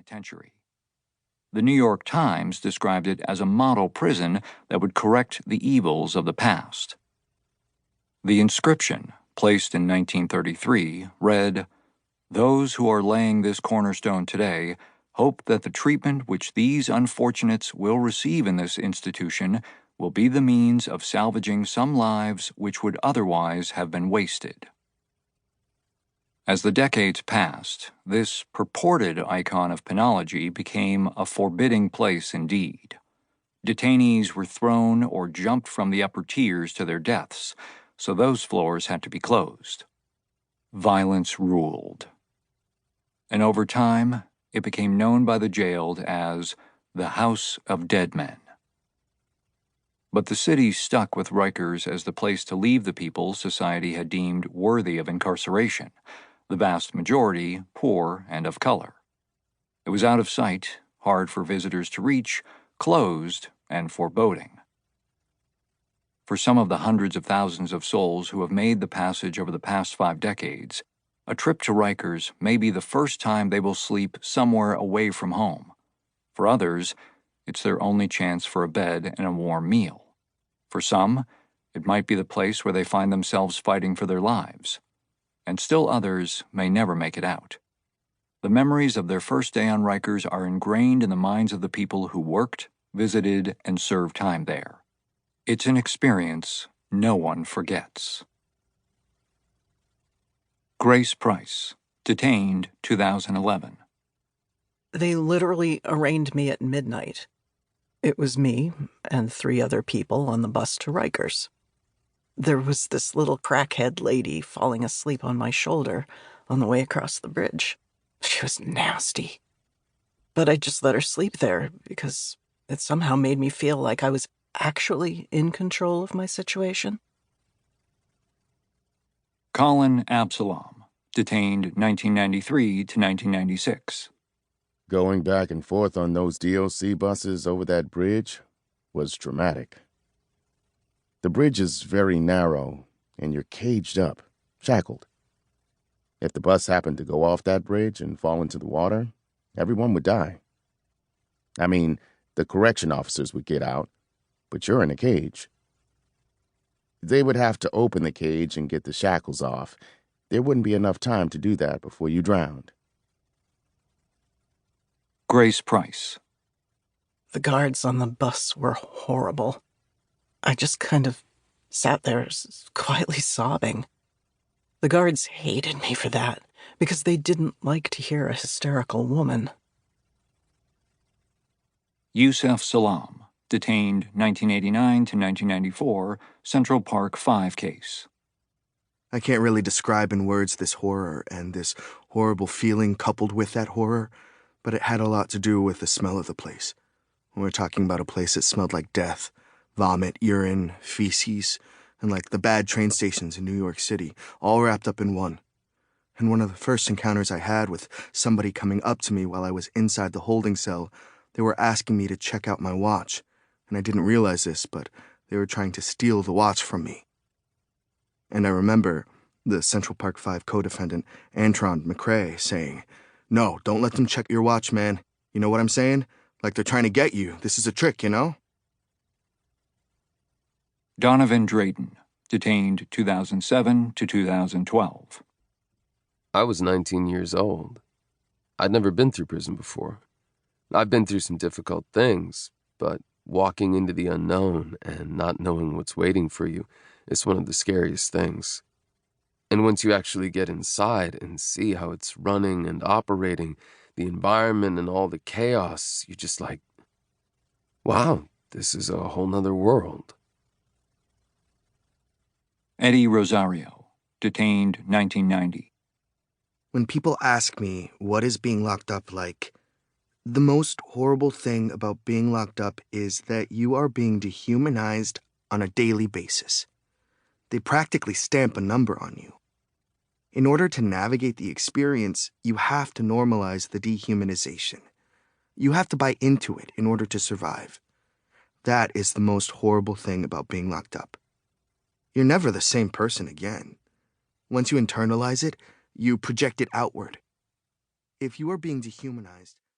penitentiary. The New York Times described it as a model prison that would correct the evils of the past. The inscription, placed in 1933, read, "Those who are laying this cornerstone today hope that the treatment which these unfortunates will receive in this institution will be the means of salvaging some lives which would otherwise have been wasted." As the decades passed, this purported icon of penology became a forbidding place indeed. Detainees were thrown or jumped from the upper tiers to their deaths, so those floors had to be closed. Violence ruled. And over time, it became known by the jailed as the House of Dead Men. But the city stuck with Rikers as the place to leave the people society had deemed worthy of incarceration, the vast majority poor and of color. It was out of sight, hard for visitors to reach, closed, and foreboding. For some of the hundreds of thousands of souls who have made the passage over the past 5 decades, a trip to Rikers may be the first time they will sleep somewhere away from home. For others, it's their only chance for a bed and a warm meal. For some, it might be the place where they find themselves fighting for their lives. And still others may never make it out. The memories of their first day on Rikers are ingrained in the minds of the people who worked, visited, and served time there. It's an experience no one forgets. Grace Price, detained 2011. They literally arraigned me at midnight. It was me and 3 other people on the bus to Rikers. There was this little crackhead lady falling asleep on my shoulder on the way across the bridge. She was nasty. But I just let her sleep there because it somehow made me feel like I was actually in control of my situation. Colin Absalom, detained 1993 to 1996. Going back and forth on those DOC buses over that bridge was dramatic. The bridge is very narrow, and you're caged up, shackled. If the bus happened to go off that bridge and fall into the water, everyone would die. I mean, the correction officers would get out, but you're in a cage. They would have to open the cage and get the shackles off. There wouldn't be enough time to do that before you drowned. Grace Price. The guards on the bus were horrible. I just kind of sat there quietly sobbing. The guards hated me for that because they didn't like to hear a hysterical woman. Yusef Salam, detained 1989 to 1994, Central Park 5 case. I can't really describe in words this horror and this horrible feeling coupled with that horror, but it had a lot to do with the smell of the place. We're talking about a place that smelled like death, vomit, urine, feces, and like the bad train stations in New York City, all wrapped up in one. And one of the first encounters I had with somebody coming up to me while I was inside the holding cell, they were asking me to check out my watch. And I didn't realize this, but they were trying to steal the watch from me. And I remember the Central Park 5 co-defendant, Antron McCrae, saying, "No, don't let them check your watch, man. You know what I'm saying? Like they're trying to get you. This is a trick, you know?" Donovan Drayton, detained 2007 to 2012. I was 19 years old. I'd never been through prison before. I've been through some difficult things, but walking into the unknown and not knowing what's waiting for you is one of the scariest things. And once you actually get inside and see how it's running and operating, the environment and all the chaos, you're just like, wow, this is a whole nother world. Eddie Rosario, detained 1990. When people ask me what is being locked up like, the most horrible thing about being locked up is that you are being dehumanized on a daily basis. They practically stamp a number on you. In order to navigate the experience, you have to normalize the dehumanization. You have to buy into it in order to survive. That is the most horrible thing about being locked up. You're never the same person again. Once you internalize it, you project it outward. If you are being dehumanized,